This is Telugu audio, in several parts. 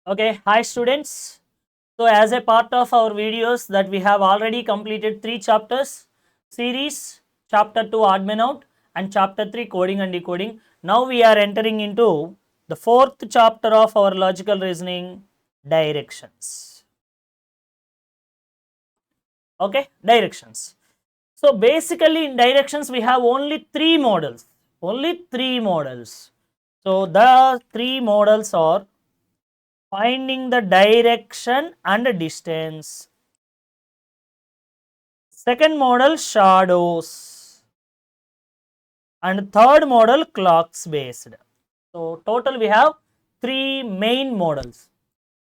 Okay, hi students. So as a part of our videos that we have already completed 3 chapters series, chapter 2 admin out and chapter 3 coding and decoding. Now we are entering into the 4th chapter of our logical reasoning, directions. Okay, directions. So basically in directions we have only 3 models. So the 3 models are finding the direction and distance. Second model shadows. And third model clocks based. So total we have 3 main models.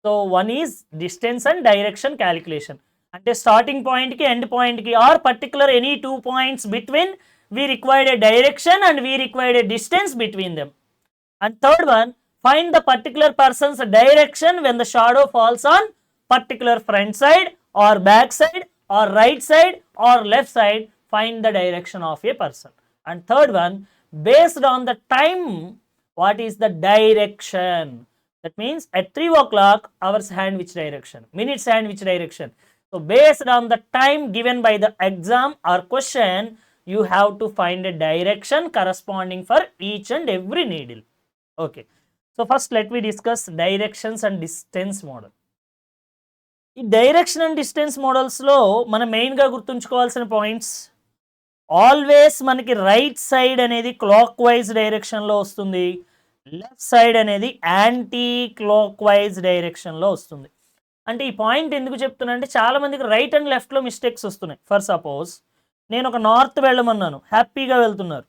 So one is distance and direction calculation. అంటే starting point ki end point ki or particular any 2 points between we required a direction and we required a distance between them. And third one, find the particular person's direction when the shadow falls on particular front side or back side or right side or left side. Find the direction of a person. And third one, based on the time, what is the direction? That means at 3 o'clock, hours hand which direction, minutes hand which direction. So based on the time given by the exam or question, you have to find a direction corresponding for each and every needle. Okay, so first let me discuss directions and distance model. ఈ డైరెక్షన్ అండ్ డిస్టెన్స్ మోడల్స్లో మనం మెయిన్గా గుర్తుంచుకోవాల్సిన పాయింట్స్, ఆల్వేస్ మనకి రైట్ సైడ్ అనేది క్లాక్ వైజ్ డైరెక్షన్లో వస్తుంది, లెఫ్ట్ సైడ్ అనేది యాంటీ క్లాక్ వైజ్ డైరెక్షన్లో వస్తుంది. అంటే ఈ పాయింట్ ఎందుకు చెప్తున్నా అంటే చాలామందికి రైట్ అండ్ లెఫ్ట్లో మిస్టేక్స్ వస్తున్నాయి. ఫర్ సపోజ్ నేను ఒక నార్త్ వెళ్ళమన్నాను, హ్యాపీగా వెళ్తున్నారు,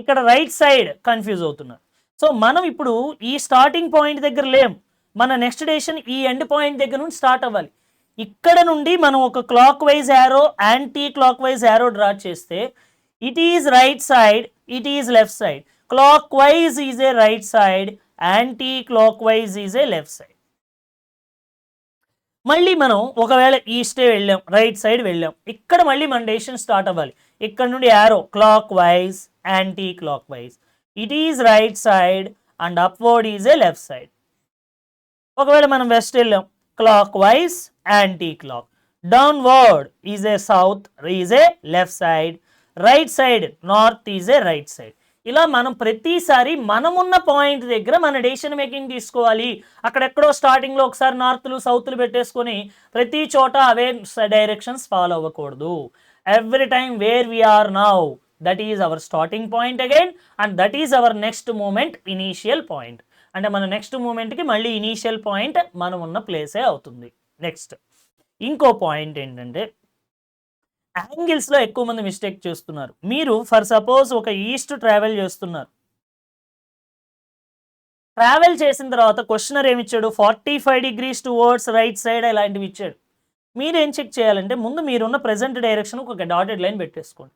ఇక్కడ రైట్ సైడ్ కన్ఫ్యూజ్ అవుతున్నారు. సో మనం ఇప్పుడు ఈ స్టార్టింగ్ పాయింట్ దగ్గర లేం, మన నెక్స్ట్ డెసిషన్ ఈ ఎండ్ పాయింట్ దగ్గర నుంచి స్టార్ట్ అవ్వాలి. ఇక్కడ నుండి మనం ఒక clock wise arrow, anti clock wise arrow draw చేస్తే it is right side, it is left side. Clock wise is a right side, anti clock wise is a left side. మళ్ళీ మనం ఒకవేళ ఈస్టే వెళ్ళాం, రైట్ సైడ్ వెళ్ళాం, ఇక్కడ మళ్ళీ మన డెసిషన్ స్టార్ట్ అవ్వాలి. ఇక్కడ నుండి arrow clock wise, anti clock wise, it is right side and upward is a left side. ఒకవేళ మనం వెస్ట్ వెళ్ళాం, clock wise, anti clock, downward is a south, is a left side, right side north is a right side. ఇలా మనం ప్రతిసారి మనమున్న పాయింట్ దగ్గర మన డెసిషన్ మేకింగ్ తీసుకోవాలి. అక్కడెక్కడో స్టార్టింగ్లో ఒకసారి నార్త్లు సౌత్లు పెట్టేసుకొని ప్రతి చోట అవే డైరెక్షన్స్ ఫాలో అవ్వకూడదు. Every time where we're now, that is our starting point again and that is our next moment, initial point. అంటే మన నెక్స్ట్ మూమెంట్కి మళ్ళీ ఇనీషియల్ పాయింట్ మనం ఉన్న ప్లేసే అవుతుంది. నెక్స్ట్ ఇంకో పాయింట్ ఏంటంటే యాంగిల్స్లో ఎక్కువ మంది మిస్టేక్ చేస్తున్నారు. మీరు ఫర్ సపోజ్ ఒక ఈస్ట్ ట్రావెల్ చేస్తున్నారు, ట్రావెల్ చేసిన తర్వాత క్వశ్చనర్ ఏమి ఇచ్చాడు, 45 degrees టువర్డ్స్ రైట్ సైడ్ ఇలాంటివి ఇచ్చాడు. మీరేం చెక్ చేయాలంటే ముందు మీరున్న ప్రజెంట్ డైరెక్షన్ ఒక డాటెడ్ లైన్ పెట్టేసుకోండి.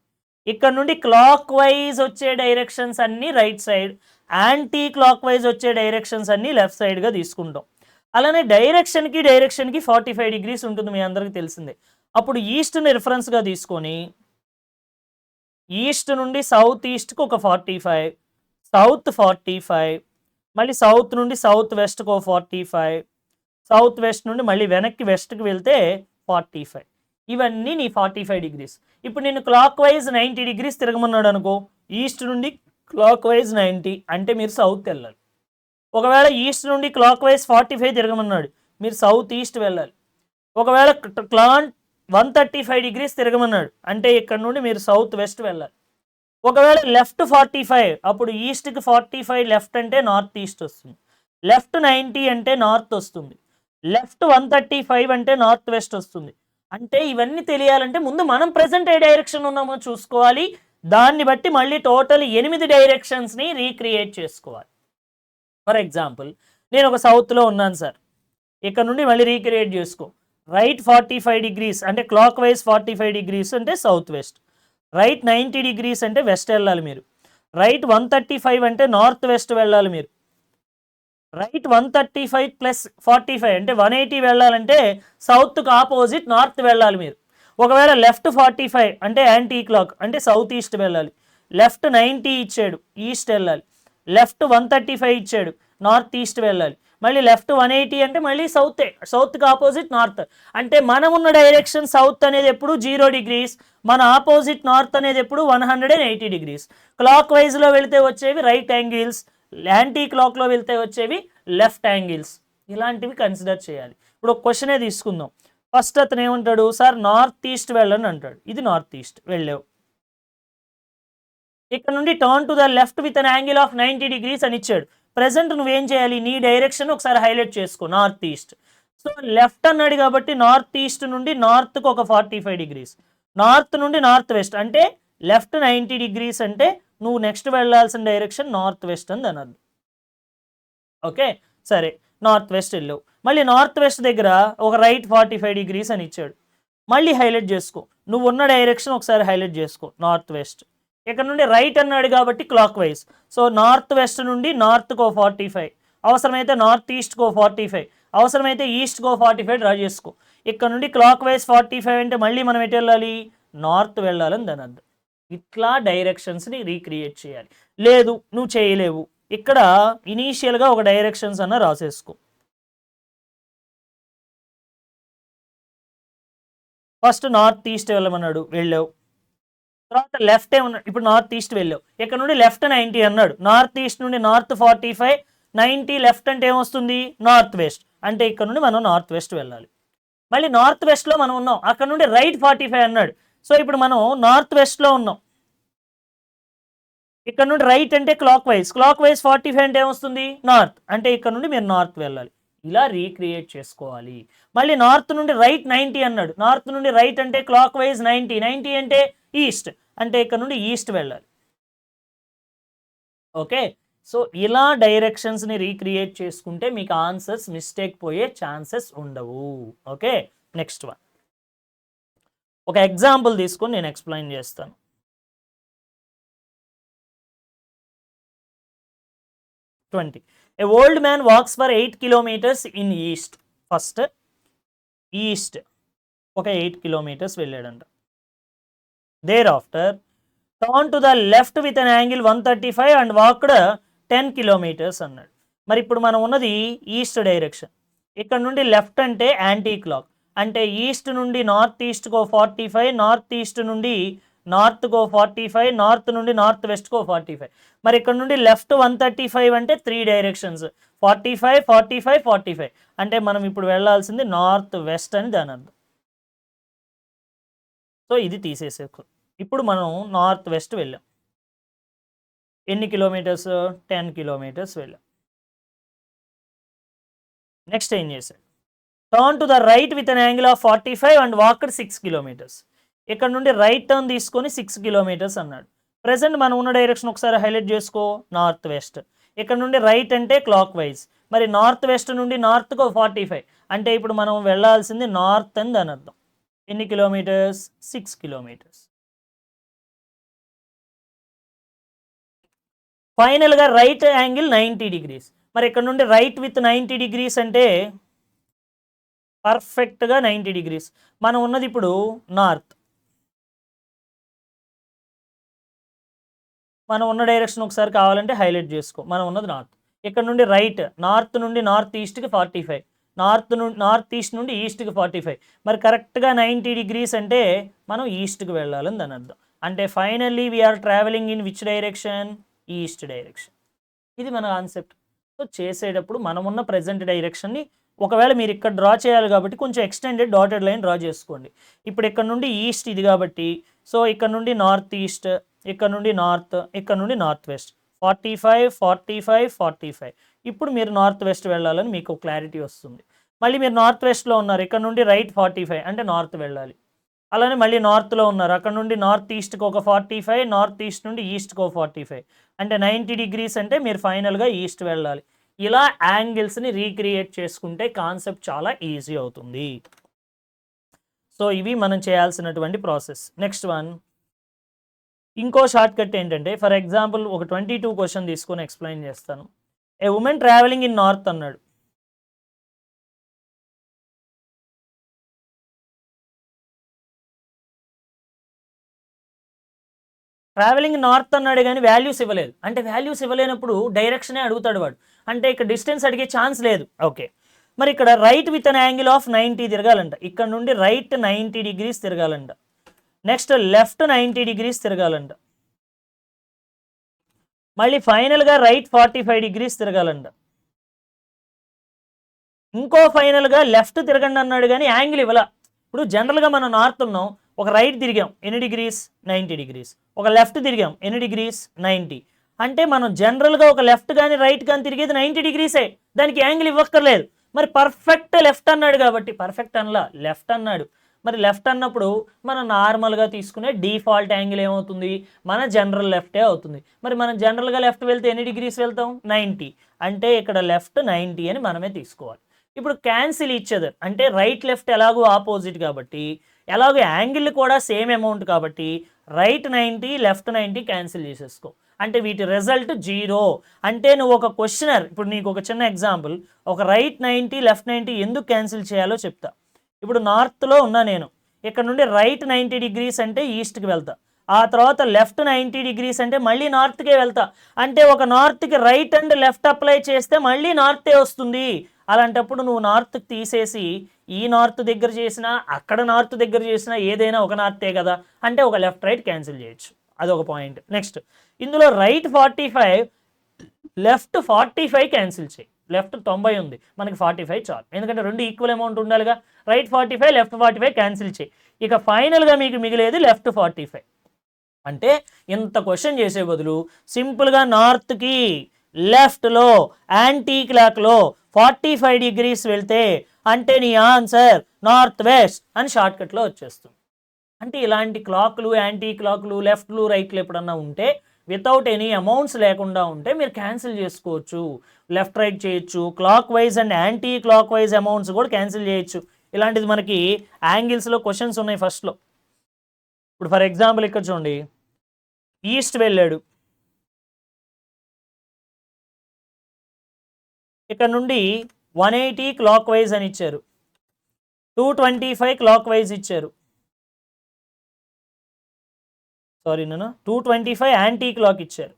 ఇక్కడ నుండి క్లాక్ వైజ్ వచ్చే డైరెక్షన్స్ అన్నీ right side, anti clock wise వచ్చే డైరెక్షన్స్ అన్నీ లెఫ్ట్ సైడ్గా తీసుకుంటాం. అలానే డైరెక్షన్కి 45 degrees ఉంటుంది, మీ అందరికీ తెలిసిందే. అప్పుడు ఈస్ట్ని రిఫరెన్స్గా తీసుకొని ఈస్ట్ నుండి సౌత్ ఈస్ట్కి ఒక 45, సౌత్ 45, మళ్ళీ సౌత్ నుండి సౌత్ వెస్ట్కి ఒక 45, సౌత్ వెస్ట్ నుండి మళ్ళీ వెనక్కి వెస్ట్కి వెళ్తే 45. ఇవన్నీ నీ 45 degrees. ఇప్పుడు నేను క్లాక్ వైజ్ 90 degrees తిరగమన్నాడు అనుకో, ఈస్ట్ నుండి క్లాక్ వైజ్ 90 అంటే మీరు సౌత్ వెళ్ళాలి. ఒకవేళ ఈస్ట్ నుండి క్లాక్ వైజ్ 45 తిరగమన్నాడు, మీరు సౌత్ ఈస్ట్ వెళ్ళాలి. ఒకవేళ 135 degrees తిరగమన్నాడు అంటే ఇక్కడ నుండి మీరు సౌత్ వెస్ట్ వెళ్ళాలి. ఒకవేళ లెఫ్ట్ 45, అప్పుడు ఈస్ట్కి 45 లెఫ్ట్ అంటే నార్త్ ఈస్ట్ వస్తుంది, లెఫ్ట్ 90 అంటే నార్త్ వస్తుంది, లెఫ్ట్ 135 అంటే నార్త్ వెస్ట్ వస్తుంది. అంటే ఇవన్నీ తెలియాలంటే ముందు మనం ప్రజెంట్ ఏ డైరెక్షన్ ఉన్నామో చూసుకోవాలి. దాన్ని బట్టి మళ్ళీ టోటల్ 8 డైరెక్షన్స్ని రీక్రియేట్ చేసుకోవాలి. ఫర్ ఎగ్జాంపుల్ నేను ఒక సౌత్లో ఉన్నాను సార్, ఇక్కడ నుండి మళ్ళీ రీక్రియేట్ చేసుకో. రైట్ 45 degrees అంటే క్లాక్ వైజ్ 45 degrees అంటే సౌత్ వెస్ట్, రైట్ 90 degrees అంటే వెస్ట్ వెళ్ళాలి మీరు, రైట్ 135 అంటే నార్త్ వెస్ట్ వెళ్ళాలి మీరు, రైట్ 135 ప్లస్ 45 అంటే 180 వెళ్ళాలంటే సౌత్కి ఆపోజిట్ నార్త్ వెళ్ళాలి మీరు. ఒకవేళ లెఫ్ట్ 45 అంటే యాంటీ క్లాక్ అంటే సౌత్ ఈస్ట్ వెళ్ళాలి, లెఫ్ట్ 90 ఇచ్చాడు ఈస్ట్ వెళ్ళాలి, లెఫ్ట్ 135 ఇచ్చాడు నార్త్ ఈస్ట్ వెళ్ళాలి. మళ్ళీ లెఫ్ట్ 180 అంటే మళ్ళీ సౌతే, సౌత్కి ఆపోజిట్ నార్త్. అంటే మనం ఉన్న డైరెక్షన్ సౌత్ అనేది ఎప్పుడు 0 degrees, మన ఆపోజిట్ నార్త్ అనేది ఎప్పుడు 180 degrees. క్లాక్ వైజ్లో వెళితే వచ్చేవి రైట్ యాంగిల్స్, యాంటీ క్లాక్లో వెళ్తే వచ్చేవి లెఫ్ట్ యాంగిల్స్. ఇలాంటివి కన్సిడర్ చేయాలి. ఇప్పుడు ఒక క్వశ్చనే తీసుకుందాం. ఫస్ట్ అతను ఏమంటాడు, సార్ నార్త్ ఈస్ట్ వెళ్ళని అంటాడు. ఇది నార్త్ ఈస్ట్ వెళ్ళావు, ఇక్కడ నుండి turn to the left with an angle of 90 degrees అని ఇచ్చాడు. ప్రెసెంట్ నువ్వేం చేయాలి, నీ డైరెక్షన్ ఒకసారి హైలైట్ చేసుకో, నార్త్ ఈస్ట్. సో లెఫ్ట్ అన్నాడు కాబట్టి నార్త్ ఈస్ట్ నుండి నార్త్కి ఒక 45 degrees, నార్త్ నుండి నార్త్ వెస్ట్ అంటే లెఫ్ట్ 90 degrees అంటే నువ్వు నెక్స్ట్ వెళ్ళాల్సిన డైరెక్షన్ నార్త్ వెస్ట్ అని దాని అర్థం. ఓకే, సరే నార్త్ వెస్ట్ వెళ్ళావు, మళ్ళీ నార్త్ వెస్ట్ దగ్గర ఒక రైట్ 45 degrees అని ఇచ్చాడు. మళ్ళీ హైలైట్ చేసుకో, నువ్వు ఉన్న డైరెక్షన్ ఒకసారి హైలైట్ చేసుకో, నార్త్ వెస్ట్. ఇక్కడ నుండి రైట్ అన్నాడు కాబట్టి clock wise, so north west నుండి నార్త్కో 45, అవసరమైతే నార్త్ ఈస్ట్కో 45, అవసరమైతే ఈస్ట్కో 45 డ్రా చేసుకో. ఇక్కడ నుండి క్లాక్ వైజ్ 45 అంటే మళ్ళీ మనం ఎటు వెళ్ళాలి, నార్త్ వెళ్ళాలని దాని అర్థం. ఇట్లా డైరెక్షన్స్ని రీక్రియేట్ చేయాలి. లేదు నువ్వు చేయలేవు, ఇక్కడ ఇనీషియల్గా ఒక డైరెక్షన్స్ అన్న రాసేసుకో. ఫస్ట్ నార్త్ ఈస్ట్ వెళ్ళమన్నాడు, వెళ్ళావు. తర్వాత లెఫ్ట్ ఏమన్నాడు, ఇప్పుడు నార్త్ ఈస్ట్ వెళ్ళావు, ఇక్కడ నుండి లెఫ్ట్ 90 అన్నాడు. నార్త్ ఈస్ట్ నుండి నార్త్ 45, 90 లెఫ్ట్ అంటే ఏమొస్తుంది, నార్త్ వెస్ట్. అంటే ఇక్కడ నుండి మనం నార్త్ వెస్ట్ వెళ్ళాలి. మళ్ళీ నార్త్ వెస్ట్లో మనం ఉన్నాం, అక్కడ నుండి రైట్ 45 అన్నాడు. సో ఇప్పుడు మనం నార్త్ వెస్ట్లో ఉన్నాం, ఇక్కడ నుండి రైట్ అంటే క్లాక్ వైజ్, క్లాక్ వైజ్ 45 అంటే ఏమొస్తుంది, నార్త్. అంటే ఇక్కడ నుండి మీరు నార్త్ వెళ్ళాలి. ఇలా రీక్రియేట్ చేసుకోవాలి. మళ్ళీ నార్త్ నుండి రైట్ 90 అన్నాడు, నార్త్ నుండి రైట్ అంటే క్లాక్ వైజ్ 90, 90 అంటే ఈస్ట్, అంటే ఇక్కడ నుండి ఈస్ట్ వెళ్ళాలి. ఓకే, సో ఇలా డైరెక్షన్స్ని రీక్రియేట్ చేసుకుంటే మీకు ఆన్సర్స్ మిస్టేక్ పోయే ఛాన్సెస్ ఉండవు. ఓకే, నెక్స్ట్ వన్ ఒక ఎగ్జాంపుల్ తీసుకొని నేను ఎక్స్ప్లెయిన్ చేస్తాను. A old man walks for 8 kilometers in east. First east ఒక 8 kilometers వెళ్ళాడంట. Thereafter turn to the left with an angle 135 and walked 10 kilometers అన్నాడు. మరి ఇప్పుడు మనం ఉన్నది ఈస్ట్ డైరెక్షన్, ఇక్కడ నుండి లెఫ్ట్ అంటే యాంటీ క్లాక్, అంటే ఈస్ట్ నుండి నార్త్ ఈస్ట్కో 45, నార్త్ ఈస్ట్ నుండి నార్త్కో 45, నార్త్ నుండి నార్త్ వెస్ట్కో 45. మరి ఇక్కడ నుండి లెఫ్ట్ 135 అంటే 3 డైరెక్షన్స్, 45, 45, 45. అంటే మనం ఇప్పుడు వెళ్ళాల్సింది నార్త్ వెస్ట్ అని దాని అర్థం. సో ఇది తీసేసే. ఇప్పుడు మనం నార్త్ వెస్ట్ వెళ్ళాం, ఎన్ని కిలోమీటర్స్, 10 kilometers వెళ్ళాం. నెక్స్ట్ ఏం చేశాడు, turn to the right with an angle of 45 and walked 6 kilometers. ఇక్కడ నుండి రైట్ టర్న్ తీసుకొని 6 kilometers అన్నాడు. ప్రెసెంట్ మనం ఉన్న డైరెక్షన్ ఒకసారి హైలైట్ చేసుకో, నార్త్ వెస్ట్. ఇక్కడ నుండి రైట్ అంటే క్లాక్ వైజ్, మరి నార్త్ వెస్ట్ నుండి నార్త్కో 45, అంటే ఇప్పుడు మనం వెళ్ళాల్సింది నార్త్ అని దాని అర్థం. ఎన్ని కిలోమీటర్స్, 6 kilometers. ఫైనల్గా రైట్ యాంగిల్ 90 degrees. మరి ఇక్కడ నుండి రైట్ విత్ 90 degrees అంటే పర్ఫెక్ట్గా 90 degrees. మనం ఉన్నది ఇప్పుడు నార్త్, మనం ఉన్న డైరెక్షన్ ఒకసారి కావాలంటే హైలైట్ చేసుకో, మనం ఉన్నది నార్త్. ఇక్కడ నుండి రైట్, నార్త్ నుండి నార్త్ ఈస్ట్కి 45, నార్త్ ఈస్ట్ నుండి ఈస్ట్కి 45. మరి కరెక్ట్గా 90 degrees అంటే మనం ఈస్ట్కి వెళ్ళాలని దాని అర్థం. అంటే finally we're travelling in which direction, east direction. ఇది మన కాన్సెప్ట్. సో చేసేటప్పుడు మనమున్న ప్రజెంట్ డైరెక్షన్ని ఒకవేళ మీరు ఇక్కడ డ్రా చేయాలి కాబట్టి కొంచెం ఎక్స్టెండెడ్ డాటెడ్ లైన్ డ్రా చేసుకోండి. ఇప్పుడు ఇక్కడ నుండి ఈస్ట్ ఇది కాబట్టి, సో ఇక్కడ నుండి నార్త్ ఈస్ట్, ఇక్కడ నుండి నార్త్, ఇక్కడ నుండి నార్త్ వెస్ట్, 45, 45, 45. ఇప్పుడు మీరు నార్త్ వెస్ట్ వెళ్ళాలని మీకు క్లారిటీ వస్తుంది. మళ్ళీ మీరు నార్త్ వెస్ట్లో ఉన్నారు, ఇక్కడ నుండి రైట్ 45 అంటే నార్త్ వెళ్ళాలి. అలానే మళ్ళీ నార్త్లో ఉన్నారు, అక్కడ నుండి నార్త్ ఈస్ట్కి ఒక 45, నార్త్ ఈస్ట్ నుండి ఈస్ట్కి 45, అంటే 90 degrees అంటే మీరు ఫైనల్గా ఈస్ట్ వెళ్ళాలి. ఇలా యాంగిల్స్ని రీక్రియేట్ చేసుకుంటే కాన్సెప్ట్ చాలా ఈజీ అవుతుంది. సో ఇవి మనం చేయాల్సినటువంటి ప్రాసెస్. నెక్స్ట్ వన్ ఇంకో షార్ట్ కట్ ఏంటంటే, ఫర్ ఎగ్జాంపుల్ ఒక 22 క్వశ్చన్ తీసుకొని ఎక్స్ప్లెయిన్ చేస్తాను. ఏ ఉమెన్ ట్రావెలింగ్ ఇన్ నార్త్ అన్నాడు. ట్రావెలింగ్ నార్త్ అన్నాడు కానీ వాల్యూస్ ఇవ్వలేదు. అంటే వాల్యూస్ ఇవ్వలేనప్పుడు డైరెక్షనే అడుగుతాడు వాడు. అంటే ఇక్కడ డిస్టెన్స్ అడిగే ఛాన్స్ లేదు. ఓకే, మరి ఇక్కడ right with an angle of 90 తిరగాలంట. ఇక్కడ నుండి రైట్ 90 degrees తిరగాలంట. నెక్స్ట్ లెఫ్ట్ 90 degrees తిరగాలంట. మళ్ళీ ఫైనల్గా రైట్ 45 degrees తిరగాలంట. ఇంకో ఫైనల్గా లెఫ్ట్ తిరగండి అన్నాడు కానీ యాంగిల్ ఇవ్వాల. ఇప్పుడు జనరల్గా మనం నార్త్ ఉన్నాం, ఒక రైట్ తిరిగాం ఎన్ని డిగ్రీస్ 90 degrees, ఒక లెఫ్ట్ తిరిగాం ఎన్ని డిగ్రీస్ 90. అంటే మనం జనరల్గా ఒక లెఫ్ట్ కానీ రైట్ కానీ తిరిగేది 90 degrees, దానికి యాంగిల్ ఇవ్వక్కర్లేదు. మరి పర్ఫెక్ట్ లెఫ్ట్ అన్నాడు కాబట్టి, పర్ఫెక్ట్ అనలా లెఫ్ట్ అన్నాడు, మరి లెఫ్ట్ అన్నప్పుడు మనం నార్మల్గా తీసుకునే డిఫాల్ట్ యాంగిల్ ఏమవుతుంది, మన జనరల్ లెఫ్టే అవుతుంది. మరి మనం జనరల్గా లెఫ్ట్ వెళ్తే ఎన్ని డిగ్రీస్ వెళ్తాం 90, అంటే ఇక్కడ లెఫ్ట్ 90 అని మనమే తీసుకోవాలి. ఇప్పుడు క్యాన్సిల్ ఈచ్ అదర్ అంటే రైట్ లెఫ్ట్ ఎలాగో ఆపోజిట్ కాబట్టి, ఎలాగో యాంగిల్ కూడా సేమ్ అమౌంట్ కాబట్టి రైట్ 90 లెఫ్ట్ 90 క్యాన్సిల్ చేసేసుకో. అంటే వీటి రిజల్ట్ 0. అంటే నువ్వు ఒక క్వశ్చనర్, ఇప్పుడు నీకు ఒక చిన్న ఎగ్జాంపుల్, ఒక రైట్ 90 లెఫ్ట్ 90 ఎందుకు క్యాన్సిల్ చేయాలో చెప్తా. ఇప్పుడు నార్త్లో ఉన్నా నేను, ఇక్కడ నుండి రైట్ 90 degrees అంటే ఈస్ట్కి వెళ్తా, ఆ తర్వాత లెఫ్ట్ 90 degrees అంటే మళ్ళీ నార్త్కే వెళ్తా. అంటే ఒక నార్త్కి రైట్ అండ్ లెఫ్ట్ అప్లై చేస్తే మళ్ళీ నార్తే వస్తుంది. అలాంటప్పుడు నువ్వు నార్త్కి తీసేసి ఈ నార్త్ దగ్గర చేసినా అక్కడ నార్త్ దగ్గర చేసినా ఏదైనా ఒక నార్తే కదా, అంటే ఒక లెఫ్ట్ రైట్ క్యాన్సిల్ చేయొచ్చు. అదొక పాయింట్. నెక్స్ట్ ఇందులో రైట్ 45 లెఫ్ట్ 45 క్యాన్సిల్ చేయి. లెఫ్ట్ 90 ఉంది, మనకి 45 చాలు, ఎందుకంటే రెండు ఈక్వల్ అమౌంట్ ఉండాలిగా. రైట్ 45 లెఫ్ట్ 45 క్యాన్సిల్ చేయి. ఇక ఫైనల్గా మీకు మిగిలేది లెఫ్ట్ 45. అంటే ఇంత క్వశ్చన్ చేసే బదులు సింపుల్గా నార్త్కి లెఫ్ట్లో యాంటీ క్లాక్లో 45 degrees వెళ్తే అంటే నీ ఆన్సర్ నార్త్ వెస్ట్ అని షార్ట్కట్లో వచ్చేస్తుంది. అంటే ఇలాంటి క్లాక్లు యాంటీ క్లాక్లు లెఫ్ట్లు రైట్లు ఎప్పుడన్నా ఉంటే వితౌట్ ఎనీ అమౌంట్స్ లేకుండా ఉంటే మీరు క్యాన్సిల్ చేసుకోవచ్చు, లెఫ్ట్ రైట్ చేయొచ్చు, clock wise and anti clock wise amounts కూడా క్యాన్సిల్ చేయొచ్చు. ఇలాంటిది మనకి యాంగిల్స్లో క్వశ్చన్స్ ఉన్నాయి ఫస్ట్లో. ఇప్పుడు ఫర్ ఎగ్జాంపుల్ ఇక్కడ చూడండి, ఈస్ట్ వెళ్ళాడు, ఇక్కడ నుండి 180 క్లాక్ వైజ్ అని ఇచ్చారు, 225 క్లాక్ వైజ్ ఇచ్చారు, సారీ నేను 225 యాంటీ క్లాక్ ఇచ్చారు,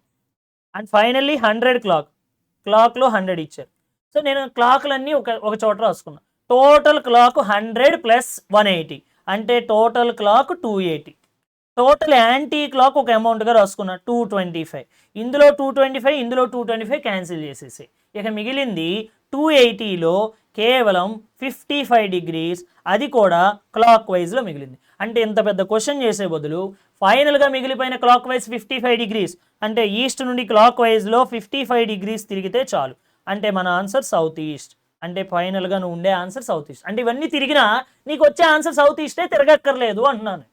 అండ్ ఫైనల్లీ 100 క్లాక్లో 100 ఇచ్చారు. సో నేను క్లాక్లన్నీ ఒక చోట రాసుకున్నా. టోటల్ క్లాక్ 100 ప్లస్ 180 అంటే total clock 280. Total anti clock ఒక అమౌంట్గా రాసుకున్నా 225. ఇందులో 225 ఇందులో 225 క్యాన్సిల్ చేసేసి ఇక మిగిలింది 280లో కేవలం 55 degrees, అది కూడా క్లాక్ వైజ్లో మిగిలింది. అంటే ఇంత పెద్ద క్వశ్చన్ చేసే బదులు ఫైనల్గా మిగిలిపోయిన క్లాక్ వైజ్ 55 degrees, అంటే ఈస్ట్ నుండి క్లాక్ వైజ్లో 55 degrees తిరిగితే చాలు. అంటే మన ఆన్సర్ సౌత్ ఈస్ట్. అంటే ఫైనల్గా నువ్వు ఉండే ఆన్సర్ సౌత్ ఈస్ట్. అంటే ఇవన్నీ తిరిగినా నీకు వచ్చే ఆన్సర్ సౌత్ ఈస్టే, తిరగక్కర్లేదు అంటున్నాను.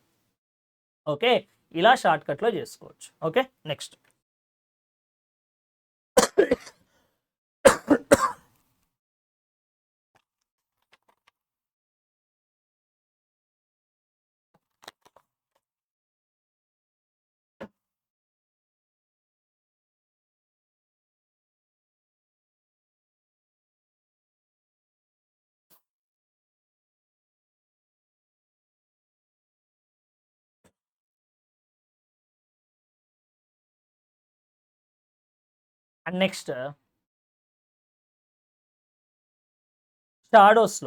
ఓకే, ఇలా షార్ట్కట్లో చేసుకోవచ్చు. Okay, next and next shadows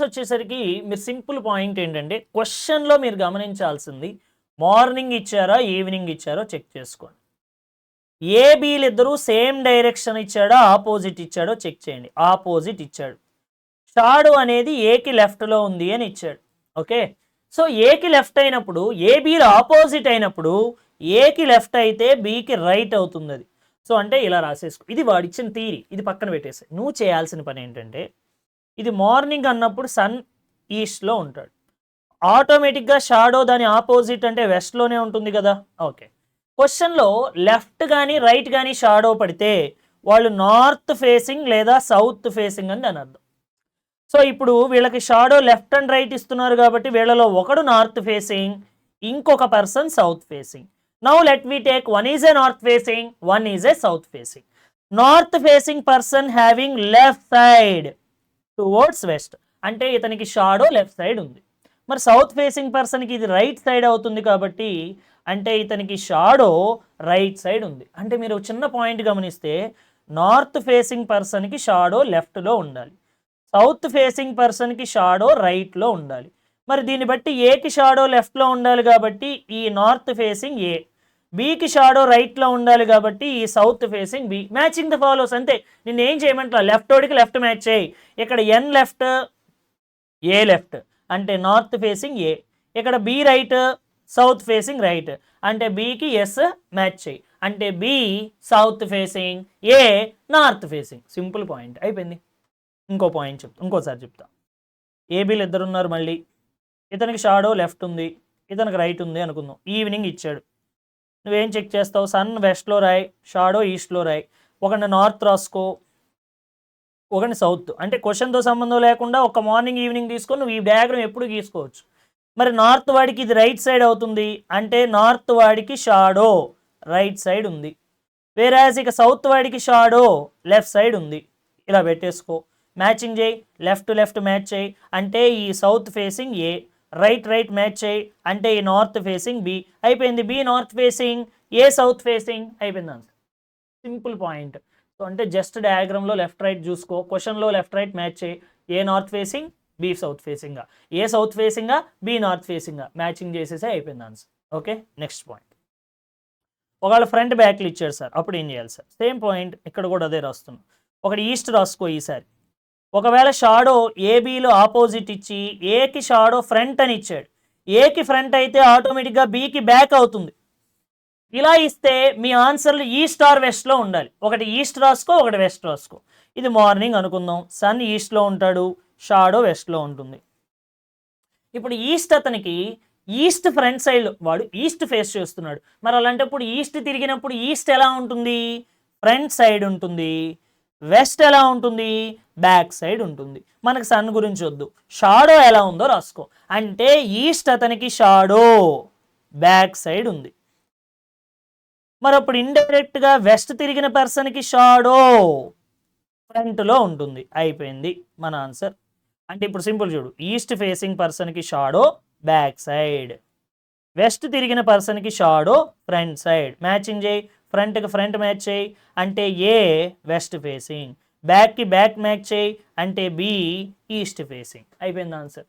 వచ్చేసరికి మీరు సింపుల్ పాయింట్ ఏంటంటే క్వశ్చన్లో మీరు గమనించాల్సింది మార్నింగ్ ఇచ్చారా ఈవినింగ్ ఇచ్చారో చెక్ చేసుకోండి. ఏబీలు ఇద్దరు సేమ్ డైరెక్షన్ ఇచ్చాడో ఆపోజిట్ ఇచ్చాడో చెక్ చేయండి. ఆపోజిట్ ఇచ్చాడు. షాడో అనేది ఏకి లెఫ్ట్లో ఉంది అని ఇచ్చాడు. ఓకే, సో ఏకి లెఫ్ట్ అయినప్పుడు ఏబీలు ఆపోజిట్ అయినప్పుడు ఏకి లెఫ్ట్ అయితే బీకి రైట్ అవుతుంది అది. సో అంటే ఇలా రాసేసుకో. ఇది వాడు ఇచ్చిన థియరీ, ఇది పక్కన పెట్టేసి నువ్వు చేయాల్సిన పని ఏంటంటే, ఇది మార్నింగ్ అన్నప్పుడు సన్ ఈస్ట్లో ఉంటాడు, ఆటోమేటిక్గా షాడో దాని ఆపోజిట్ అంటే వెస్ట్లోనే ఉంటుంది కదా. ఓకే, క్వశ్చన్లో లెఫ్ట్ కానీ రైట్ కానీ షాడో పడితే వాళ్ళు నార్త్ ఫేసింగ్ లేదా సౌత్ ఫేసింగ్ అని దాని అర్థం. సో ఇప్పుడు వీళ్ళకి షాడో లెఫ్ట్ అండ్ రైట్ ఇస్తున్నారు కాబట్టి వీళ్ళలో ఒకడు నార్త్ ఫేసింగ్, ఇంకొక person south facing. Now let me take one is a north facing, one is a south facing. North facing person having left side towards west. అంటే ఇతనికి షాడో లెఫ్ట్ సైడ్ ఉంది. మరి సౌత్ ఫేసింగ్ పర్సన్కి ఇది రైట్ సైడ్ అవుతుంది కాబట్టి అంటే ఇతనికి షాడో రైట్ సైడ్ ఉంది. అంటే మీరు చిన్న పాయింట్ గమనిస్తే నార్త్ ఫేసింగ్ పర్సన్కి షాడో లెఫ్ట్లో ఉండాలి, సౌత్ ఫేసింగ్ పర్సన్కి షాడో రైట్లో ఉండాలి. మరి దీన్ని బట్టి ఏకి షాడో లెఫ్ట్లో ఉండాలి కాబట్టి ఈ నార్త్ ఫేసింగ్ ఏ, బీకి షాడో రైట్లో ఉండాలి కాబట్టి ఈ south facing B. Matching the follows అంతే. నేను ఏం చేయమంటా, లెఫ్ట్ ఓడికి లెఫ్ట్ మ్యాచ్ చేయి. ఇక్కడ ఎన్ లెఫ్ట్ ఏ లెఫ్ట్ అంటే నార్త్ ఫేసింగ్ ఏ, ఇక్కడ B right south facing right అంటే బీకి ఎస్ మ్యాచ్ చేయి, అంటే B south facing A north facing. Simple point అయిపోయింది. ఇంకో పాయింట్ ఇంకోసారి చెప్తా. ఏబీలు ఇద్దరు ఉన్నారు, మళ్ళీ ఇతనికి షాడో లెఫ్ట్ ఉంది, ఇతనికి రైట్ ఉంది అనుకుందాం. ఈవినింగ్ ఇచ్చాడు, నువ్వేం చెక్ చేస్తావు, సన్ వెస్ట్లో రాయి, షాడో ఈస్ట్లో రాయి, ఒకటి నార్త్ రాసుకో, ఒకటి సౌత్. అంటే క్వశ్చన్తో సంబంధం లేకుండా ఒక మార్నింగ్ ఈవినింగ్ తీసుకొని నువ్వు ఈ డయాగ్రామ్ ఎప్పుడు గీసుకోవచ్చు. మరి నార్త్ వాడికి ఇది రైట్ సైడ్ అవుతుంది అంటే నార్త్ వాడికి షాడో రైట్ సైడ్ ఉంది, వేరాజ్ ఇక సౌత్ వాడికి షాడో లెఫ్ట్ సైడ్ ఉంది. ఇలా పెట్టేసుకో, మ్యాచింగ్ చేయి, లెఫ్ట్ లెఫ్ట్ మ్యాచ్ చేయి అంటే ఈ సౌత్ ఫేసింగ్ ఏ, రైట్ రైట్ మ్యాచ్ చేయి అంటే ఈ నార్త్ ఫేసింగ్ బి. అయిపోయింది, బి నార్త్ ఫేసింగ్ ఏ సౌత్ ఫేసింగ్, అయిపోయింది ఆన్సర్. Simple point. సో అంటే జస్ట్ డయాగ్రామ్లో లెఫ్ట్ రైట్ చూసుకో, క్వశ్చన్లో లెఫ్ట్ రైట్ మ్యాచ్ చేయి, ఏ నార్త్ ఫేసింగ్ బి సౌత్ ఫేసింగ్గా, ఏ సౌత్ ఫేసింగ్గా బి నార్త్ ఫేసింగ్గా మ్యాచింగ్ చేసేసే అయిపోయింది ఆన్సర్. Okay, next point. ఒకవేళ ఫ్రంట్ బ్యాక్లు ఇచ్చాడు సార్, అప్పుడు ఏం చేయాలి సార్? సేమ్ పాయింట్, ఇక్కడ కూడా అదే రాస్తున్నాం. ఒకటి ఈస్ట్ రాసుకో ఈసారి. ఒకవేళ షాడో ఏబీలో ఆపోజిట్ ఇచ్చి ఏకి షాడో ఫ్రంట్ అని ఇచ్చాడు, ఏకి ఫ్రంట్ అయితే ఆటోమేటిక్గా బీకి బ్యాక్ అవుతుంది. ఇలా ఇస్తే మీ ఆన్సర్లు ఈస్ట్ ఆర్ వెస్ట్లో ఉండాలి. ఒకటి ఈస్ట్ రాసుకో, ఒకటి వెస్ట్ రాసుకో. ఇది మార్నింగ్ అనుకుందాం, సన్ ఈస్ట్లో ఉంటాడు, షాడో వెస్ట్లో ఉంటుంది. ఇప్పుడు ఈస్ట్ అతనికి ఈస్ట్ ఫ్రంట్ సైడ్, వాడు ఈస్ట్ ఫేస్ చేస్తున్నాడు. మరి అలాంటప్పుడు ఈస్ట్ తిరిగినప్పుడు ఈస్ట్ ఎలా ఉంటుంది? ఫ్రంట్ సైడ్ ఉంటుంది. వెస్ట్ ఎలా ఉంటుంది? బ్యాక్ సైడ్ ఉంటుంది. మనకు సన్ గురించి వద్దు, షాడో ఎలా ఉందో రాసుకో. అంటే ఈస్ట్ అతనికి షాడో బ్యాక్ సైడ్ ఉంది. మరి అప్పుడు ఇండైరెక్ట్గా వెస్ట్ తిరిగిన పర్సన్కి షాడో ఫ్రంట్లో ఉంటుంది. అయిపోయింది మన ఆన్సర్. అంటే ఇప్పుడు సింపుల్ చూడు, ఈస్ట్ ఫేసింగ్ పర్సన్కి షాడో బ్యాక్ సైడ్, వెస్ట్ తిరిగిన పర్సన్కి షాడో ఫ్రంట్ సైడ్. మ్యాచింగ్ చేయి, ఫ్రంట్కి ఫ్రంట్ మ్యాచ్ చేయి అంటే ఏ వెస్ట్ ఫేసింగ్, బ్యాక్కి బ్యాక్ మ్యాచ్ చేయి అంటే బి ఈస్ట్ ఫేసింగ్. అయిపోయింది ఆన్సర్.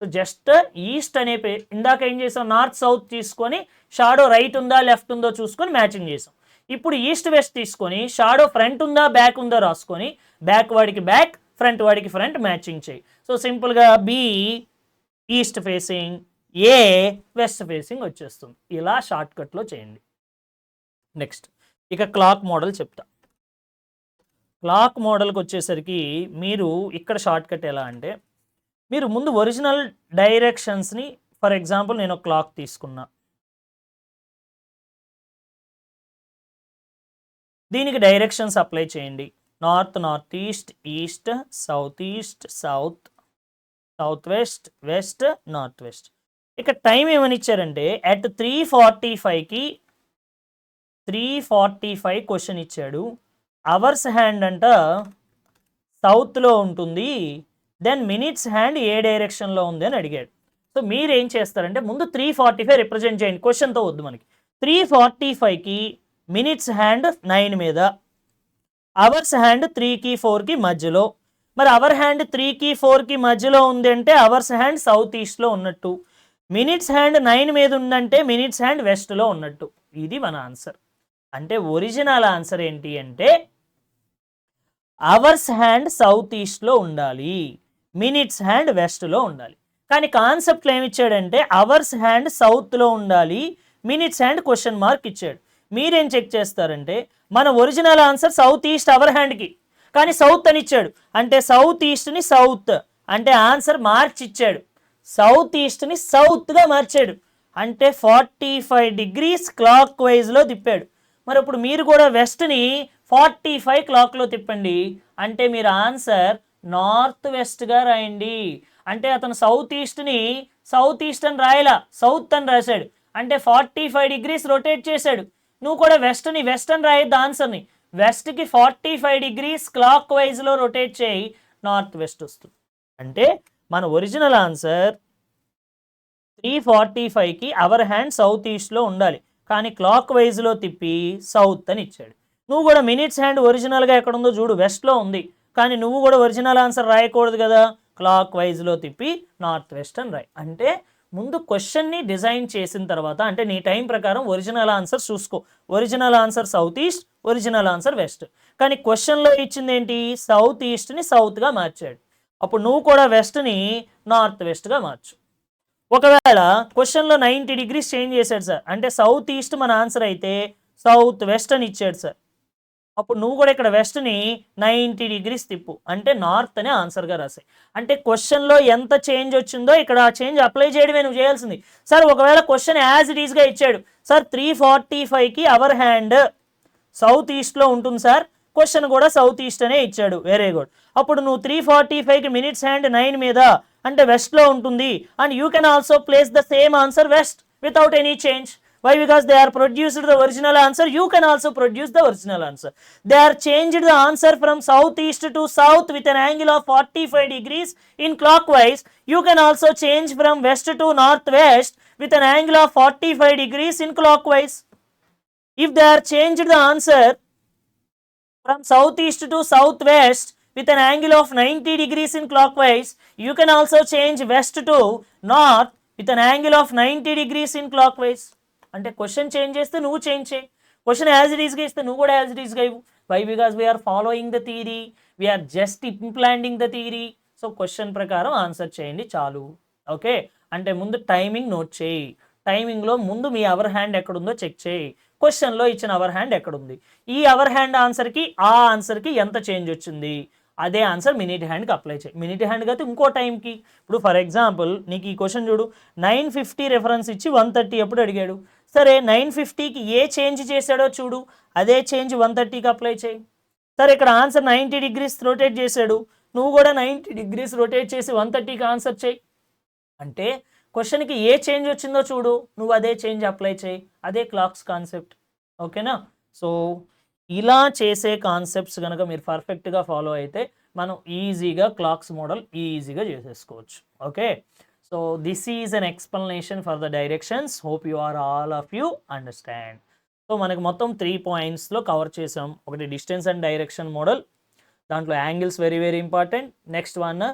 సో జస్ట్ ఈస్ట్ అనే ఇందాక ఏం చేసాం, నార్త్ సౌత్ తీసుకొని షాడో రైట్ ఉందా లెఫ్ట్ ఉందో చూసుకొని మ్యాచింగ్ చేసాం. ఇప్పుడు ఈస్ట్ వెస్ట్ తీసుకొని షాడో ఫ్రంట్ ఉందా బ్యాక్ ఉందా రాసుకొని బ్యాక్ వాడికి బ్యాక్ ఫ్రంట్ వాడికి ఫ్రంట్ మ్యాచింగ్ చేయి. సో సింపుల్గా బి ఈస్ట్ ఫేసింగ్, ఏ వెస్ట్ ఫేసింగ్ వచ్చేస్తుంది. ఇలా షార్ట్కట్లో చేయండి. నెక్స్ట్ ఇక క్లాక్ మోడల్ చెప్తా. క్లాక్ మోడల్కి వచ్చేసరికి మీరు ఇక్కడ షార్ట్కట్ ఎలా అంటే, మీరు ముందు ఒరిజినల్ డైరెక్షన్స్ని, ఫర్ ఎగ్జాంపుల్ నేను ఒక క్లాక్ తీసుకున్నా, దీనికి డైరెక్షన్స్ అప్లై చేయండి. North north east, east south east, south south west, west north west. ఇక టైం ఏమని ఇచ్చారంటే అట్ 3:45కి 3:45 క్వశ్చన్ ఇచ్చాడు. అవర్స్ హ్యాండ్ అంట సౌత్లో ఉంటుంది, దెన్ మినిట్స్ హ్యాండ్ ఏ డైరెక్షన్లో ఉంది అని అడిగాడు. సో మీరు ఏం చేస్తారంటే ముందు 3:45 రిప్రజెంట్ చేయండి, క్వశ్చన్తో వద్దు మనకి. 3:45కి మినిట్స్ హ్యాండ్ 9 మీద, అవర్స్ హ్యాండ్ 3కి 4కి మధ్యలో. మరి అవర్ హ్యాండ్ 3కి 4కి మధ్యలో ఉంది అంటే అవర్స్ హ్యాండ్ సౌత్ ఈస్ట్లో ఉన్నట్టు, మినిట్స్ హ్యాండ్ 9 మీద ఉందంటే మినిట్స్ హ్యాండ్ వెస్ట్లో ఉన్నట్టు. ఇది మన ఆన్సర్. అంటే ఒరిజినల్ ఆన్సర్ ఏంటి అంటే అవర్స్ హ్యాండ్ సౌత్ ఈస్ట్లో ఉండాలి, మినిట్స్ హ్యాండ్ వెస్ట్లో ఉండాలి. కానీ కాన్సెప్ట్లో ఏమిచ్చాడంటే అవర్స్ హ్యాండ్ సౌత్లో ఉండాలి, మినిట్స్ హ్యాండ్ క్వశ్చన్ మార్క్ ఇచ్చాడు. మీరేం చెక్ చేస్తారంటే మన original answer south east hour హ్యాండ్కి, కానీ సౌత్ అని ఇచ్చాడు. అంటే సౌత్ ఈస్ట్ని సౌత్ అంటే ఆన్సర్ మార్చి ఇచ్చాడు, సౌత్ ఈస్ట్ని సౌత్గా మార్చాడు. అంటే 45 degrees క్లాక్ వైజ్లో తిప్పాడు. మరి ఇప్పుడు మీరు కూడా వెస్ట్ని 45 క్లాక్లో తిప్పండి. అంటే మీరు ఆన్సర్ నార్త్ వెస్ట్గా రాయండి. అంటే అతను సౌత్ ఈస్ట్ని సౌత్ ఈస్ట్ అని రాయలా, సౌత్ అని రాశాడు. అంటే 45 degrees రొటేట్ చేశాడు. నువ్వు కూడా వెస్ట్ని వెస్ట్ అని రాయొద్దు, ఆన్సర్ని వెస్ట్కి 45 degrees క్లాక్ వైజ్లో రొటేట్ చేయి, నార్త్ వెస్ట్ వస్తుంది. అంటే మన ఒరిజినల్ ఆన్సర్ 3:45కి అవర్ హ్యాండ్ సౌత్ ఈస్ట్లో ఉండాలి, కానీ క్లాక్ వైజ్లో తిప్పి సౌత్ అని ఇచ్చాడు. నువ్వు కూడా మినిట్స్ హ్యాండ్ ఒరిజినల్గా ఎక్కడ ఉందో చూడు, వెస్ట్లో ఉంది. కానీ నువ్వు కూడా ఒరిజినల్ ఆన్సర్ రాయకూడదు కదా, క్లాక్ వైజ్లో తిప్పి నార్త్ వెస్ట్ అని రాయి. అంటే ముందు క్వశ్చన్ని డిజైన్ చేసిన తర్వాత, అంటే నీ టైం ప్రకారం ఒరిజినల్ ఆన్సర్ చూసుకో. Original answer south east, original answer west. కానీ క్వశ్చన్లో ఇచ్చింది ఏంటి, సౌత్ ఈస్ట్ని సౌత్గా మార్చాడు. అప్పుడు నువ్వు కూడా వెస్ట్ని నార్త్ వెస్ట్గా మార్చు. ఒకవేళ క్వశ్చన్లో 90 degrees చేంజ్ చేశాడు సార్, అంటే సౌత్ ఈస్ట్ మన ఆన్సర్ అయితే సౌత్ వెస్ట్ అని ఇచ్చాడు సార్. అప్పుడు నువ్వు కూడా ఇక్కడ వెస్ట్ని 90 degrees తిప్పు, అంటే నార్త్ అనే ఆన్సర్గా రాసాయి. అంటే క్వశ్చన్లో ఎంత చేంజ్ వచ్చిందో ఇక్కడ ఆ చేంజ్ అప్లై చేయడమే నువ్వు చేయాల్సింది. సార్ ఒకవేళ క్వశ్చన్ యాజ్ ఇట్ ఈస్గా ఇచ్చాడు, సార్ 345కి అవర్ హ్యాండ్ సౌత్ ఈస్ట్లో ఉంటుంది సార్, క్వశ్చన్ కూడా సౌత్ ఈస్ట్ అనే ఇచ్చాడు, వెరీ గుడ్. అప్పుడు నువ్వు 345కి మినిట్స్ హ్యాండ్ 9 మీద, అంటే వెస్ట్లో ఉంటుంది, and you can also place the same answer west without any change. Why? Because they are produced the original answer. You can also produce the original answer. They are changed the answer from southeast to south with an angle of 45 degrees in clockwise. You can also change from west to northwest with an angle of 45 degrees in clockwise. If they are changed the answer from southeast to southwest with an angle of 90 degrees in clockwise, you can also change west to north with an angle of 90 degrees in clockwise. అంటే క్వశ్చన్ చేంజ్ చేస్తే నువ్వు చేంజ్ చేయి, క్వశ్చన్ యాజ్ ఇట్ ఈస్గా ఇస్తే నువ్వు కూడా యాజ్ ఇట్ ఈస్గా ఇవ్వు. Why? Because we're following the theory, we're just implanting the theory. So question ప్రకారం ఆన్సర్ చేయండి చాలు. ఓకే, అంటే ముందు టైమింగ్ నోట్ చేయి, టైమింగ్లో ముందు మీ అవర్ హ్యాండ్ ఎక్కడుందో చెక్ చేయి, క్వశ్చన్లో ఇచ్చిన అవర్ హ్యాండ్ ఎక్కడుంది, ఈ అవర్ హ్యాండ్ ఆన్సర్కి ఆ ఆన్సర్కి ఎంత చేంజ్ వచ్చింది, అదే ఆన్సర్ మినిట్ హ్యాండ్కి అప్లై చేయి. మినిట్ హ్యాండ్కి అయితే ఇంకో టైంకి, ఇప్పుడు ఫర్ ఎగ్జాంపుల్ నీకు ఈ క్వశ్చన్ చూడు, 9:50 రెఫరెన్స్ ఇచ్చి 1:30 ఎప్పుడు అడిగాడు, సరే 9:50కి ఏ చేంజ్ చేశాడో చూడు, అదే చేంజ్ 1:30కి అప్లై చేయి. సరే ఇక్కడ ఆన్సర్ 90 degrees రొటేట్ చేశాడు, నువ్వు కూడా 90 degrees రొటేట్ చేసి 1:30కి ఆన్సర్ చేయి. అంటే క్వశ్చన్కి ఏ చేంజ్ వచ్చిందో చూడు, నువ్వు అదే చేంజ్ అప్లై చేయి, అదే క్లాక్స్ కాన్సెప్ట్. ఓకేనా? సో ఇలా చేసే కాన్సెప్ట్స్ కనుక మీరు పర్ఫెక్ట్గా ఫాలో అయితే మనం ఈజీగా క్లాక్స్ మోడల్ ఈజీగా చేసేసుకోవచ్చు. Okay, so this is an explanation for the directions. Hope you are all of you understand. So మనకి మొత్తం 3 pointsలో కవర్ చేసాం. ఒకటి డిస్టెన్స్ అండ్ డైరెక్షన్ మోడల్, దాంట్లో angles very very important, next one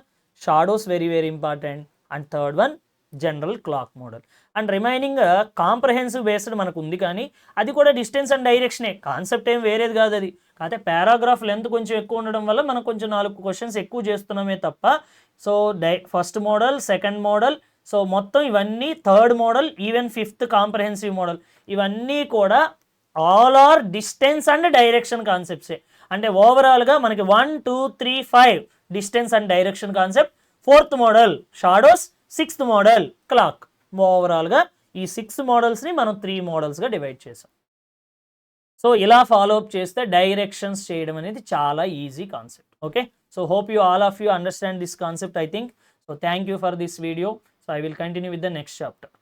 shadows very very important, and third one general clock model. And remaining comprehensive based మనకు ఉంది, కానీ అది కూడా డిస్టెన్స్ అండ్ డైరెక్షనే, కాన్సెప్ట్ ఏం వేరేది కాదు అది. కాకపోతే పారాగ్రాఫ్ లెంత్ కొంచెం ఎక్కువ ఉండడం వల్ల మనం కొంచెం 4 questions ఎక్కువ చేస్తున్నామే తప్ప. So first model, second model, so మొత్తం ఇవన్నీ third model, even 5th comprehensive model, ఇవన్నీ కూడా all are distance and direction కాన్సెప్ట్సే. అంటే ఓవరాల్గా మనకి 1, 2, 3, 5 distance and direction concept, 4th model shadows, 6th model clock. ఓవరాల్గా ఈ 6 మోడల్స్ని మనం 3 మోడల్స్గా డివైడ్ చేసాం. సో ఇలా ఫాలో అప్ చేస్తే డైరెక్షన్స్ చేయడం అనేది చాలా easy concept. Okay, so hope you all of you understand this concept I think. So thank you for this video. So I will continue with the next chapter.